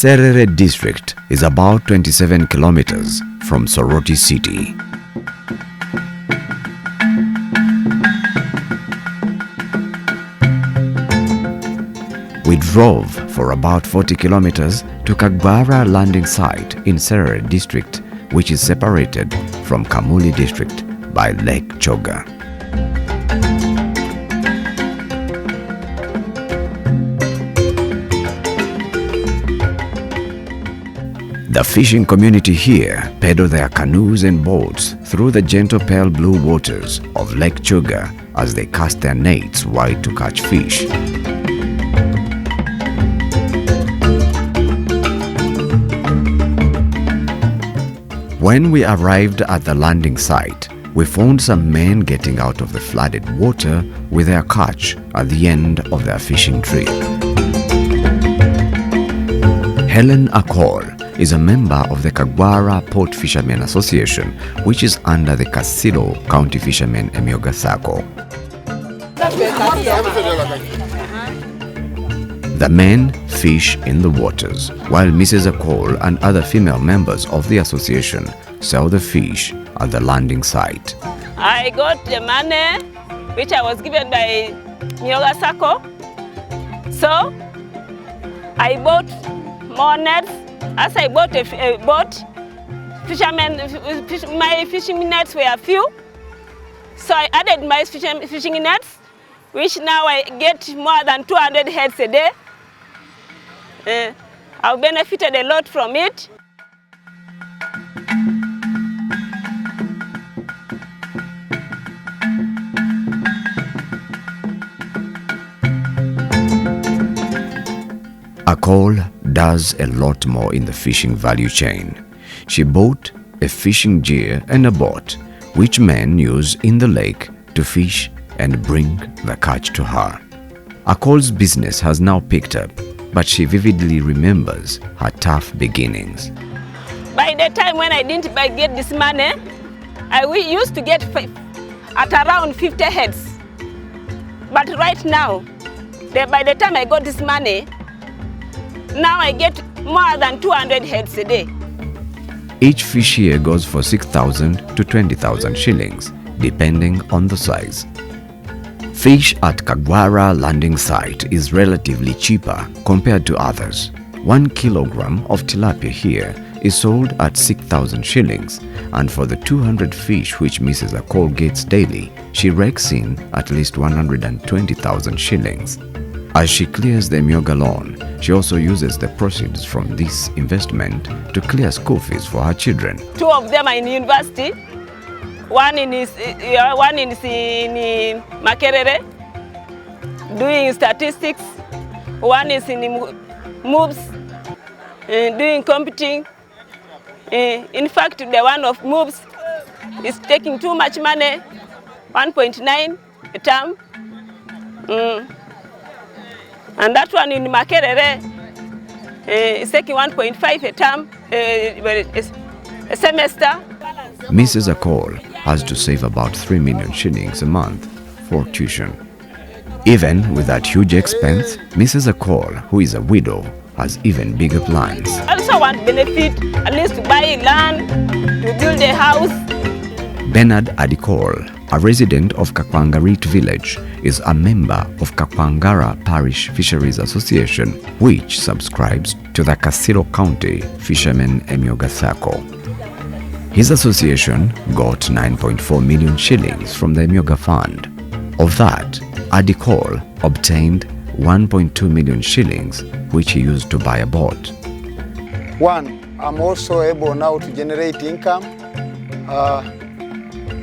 Serere District is about 27 kilometers from Soroti city. We drove for about 40 kilometers to Kagwara landing site in Serere District, which is separated from Kamuli District by Lake Choga. The fishing community here paddle their canoes and boats through the gentle pale blue waters of Lake Choga as they cast their nets wide to catch fish. When we arrived at the landing site, we found some men getting out of the flooded water with their catch at the end of their fishing trip. Helen Akol is a member of the Kagwara Port Fishermen Association, which is under the Kasiro County Fishermen Emyooga Circle. The men fish in the waters, while Mrs. Akol and other female members of the association sell the fish at the landing site. I got the money which I was given by Emyooga Circle, so I bought more nets. As I bought a boat, my fishing nets were few, so I added my fishing nets, which now I get more than 200 heads a day. I've benefited a lot from it. Akol does a lot more in the fishing value chain. She bought a fishing gear and a boat, which men use in the lake to fish and bring the catch to her. Akol's business has now picked up, but she vividly remembers her tough beginnings. By the time when I didn't get this money, I used to get at around 50 heads. But right now, by the time I got this money, now I get more than 200 heads a day. Each fish here goes for 6,000 to 20,000 shillings, depending on the size. Fish at Kagwara landing site is relatively cheaper compared to others. 1 kilogram of tilapia here is sold at 6,000 shillings, and for the 200 fish which Mrs. Akol gets daily, she rakes in at least 120,000 shillings. As she clears the Emyooga loan, she also uses the proceeds from this investment to clear school fees for her children. 2 of them are in university. One is in Makerere, doing statistics. One is in moves, doing computing. In fact, the one of moves is taking too much money, 1.9 a term. And that one in Makerere is taking 1.5 a term, a semester. Mrs. Akol has to save about 3 million shillings a month for tuition. Even with that huge expense, Mrs. Akol, who is a widow, has even bigger plans. I also want benefit, at least to buy land, to build a house. Bernard Adikol, a resident of Kakwangarit village, is a member of Kakwangara Parish Fisheries Association, which subscribes to the Kasiro County Fishermen Emyooga Circle. His association got 9.4 million shillings from the Emyooga Fund. Of that, Adikol obtained 1.2 million shillings, which he used to buy a boat. One, I'm also able now to generate income,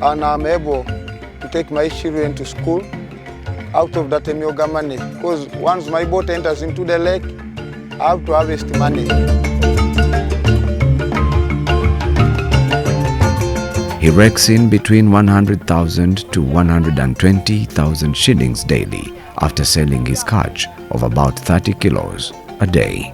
and I'm able to take my children to school out of that Emyooga money. Because once my boat enters into the lake, I have to harvest money. He rakes in between 100,000 to 120,000 shillings daily after selling his catch of about 30 kilos a day.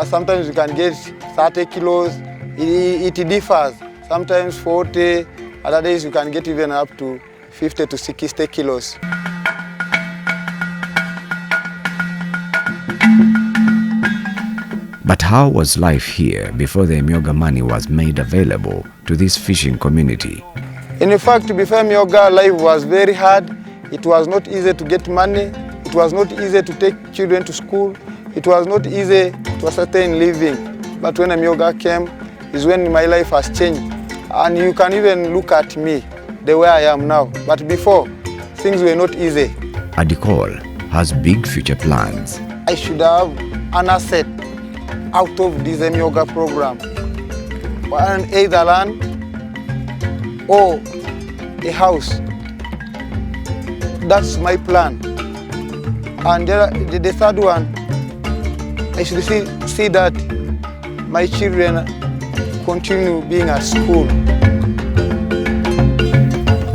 Sometimes you can get 30 kilos, it differs. Sometimes 40, other days you can get even up to 50 to 60 kilos. how was life here before the Emyooga money was made available to this fishing community? In fact, before Emyooga, life was very hard. It was not easy to get money. It was not easy to take children to school. It was not easy to sustain living. But when Emyooga came, is when my life has changed. And you can even look at me, the way I am now. But before, things were not easy. Adikol has big future plans. I should have an asset out of this Emyooga program. Either land or a house. That's my plan. And the third one, I should see that my children continue being at school.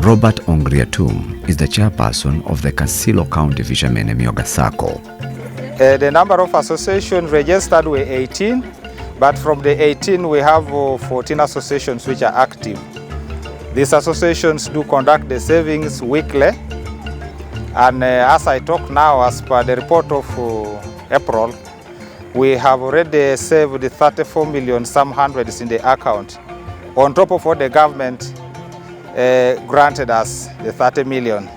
Robert Ongriatum is the chairperson of the Kasilo County Fishermen Emyooga Circle. The number of associations registered were 18, but from the 18 we have 14 associations which are active. These associations do conduct the savings weekly, and as I talk now, as per the report of April, we have already saved 34 million some hundreds in the account, on top of what the government granted us, the 30 million.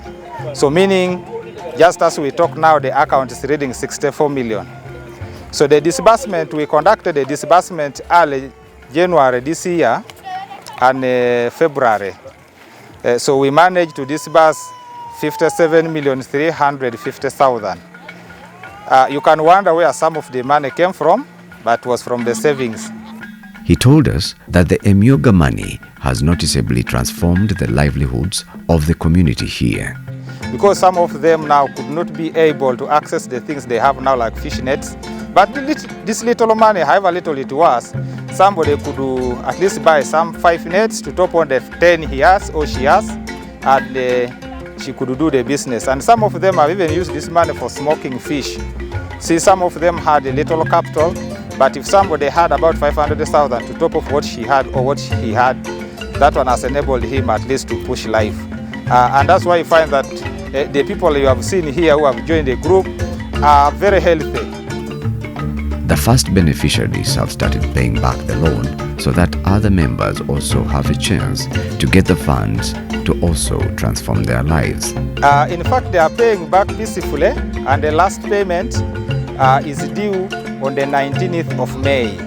So meaning, just as we talk now, the account is reading 64 million. So the disbursement, we conducted the disbursement early January this year and February. So we managed to disburse 57,350,000. You can wonder where some of the money came from, but it was from the savings. He told us that the Emyooga money has noticeably transformed the livelihoods of the community here. Because some of them now could not be able to access the things they have now, like fish nets. But this little money, however little it was, somebody could at least buy some 5 nets to top on the 10 he has or she has, and she could do the business. And some of them have even used this money for smoking fish. See, some of them had a little capital, but if somebody had about 500,000 to top of what she had or what he had, that one has enabled him at least to push life. And that's why you find that the people you have seen here who have joined the group are very healthy. The first beneficiaries have started paying back the loan so that other members also have a chance to get the funds to also transform their lives. In fact, they are paying back peacefully, and the last payment is due on the 19th of May.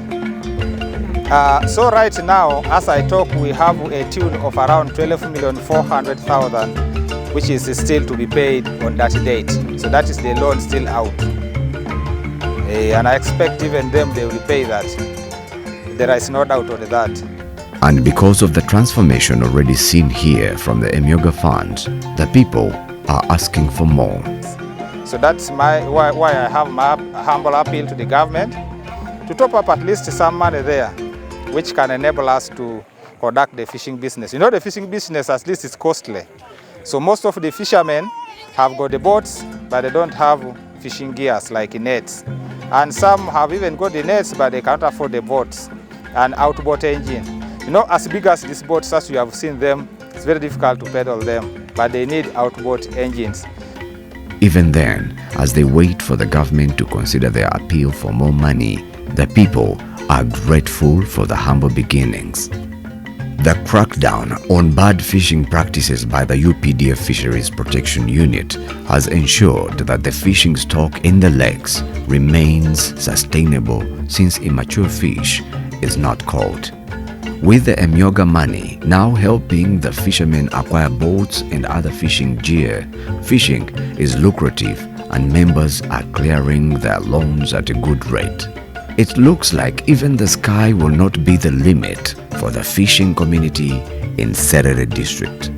So right now, as I talk, we have a tune of around 12,400,000, which is still to be paid on that date. So that is the loan still out. And I expect even them, they will pay that. There is no doubt on that. And because of the transformation already seen here from the Emyooga funds, the people are asking for more. So that's why I have my humble appeal to the government to top up at least some money there, which can enable us to conduct the fishing business. You know, the fishing business at least is costly. So most of the fishermen have got the boats, but they don't have fishing gears like nets. And some have even got the nets, but they can't afford the boats and outboard engine. You know, as big as these boats, as you have seen them, it's very difficult to pedal them, but they need outboard engines. Even then, as they wait for the government to consider their appeal for more money, the people are grateful for the humble beginnings. The crackdown on bad fishing practices by the UPDF Fisheries Protection Unit has ensured that the fishing stock in the lakes remains sustainable since immature fish is not caught. With the Emyooga money now helping the fishermen acquire boats and other fishing gear, fishing is lucrative and members are clearing their loans at a good rate. It looks like even the sky will not be the limit for the fishing community in Serere District.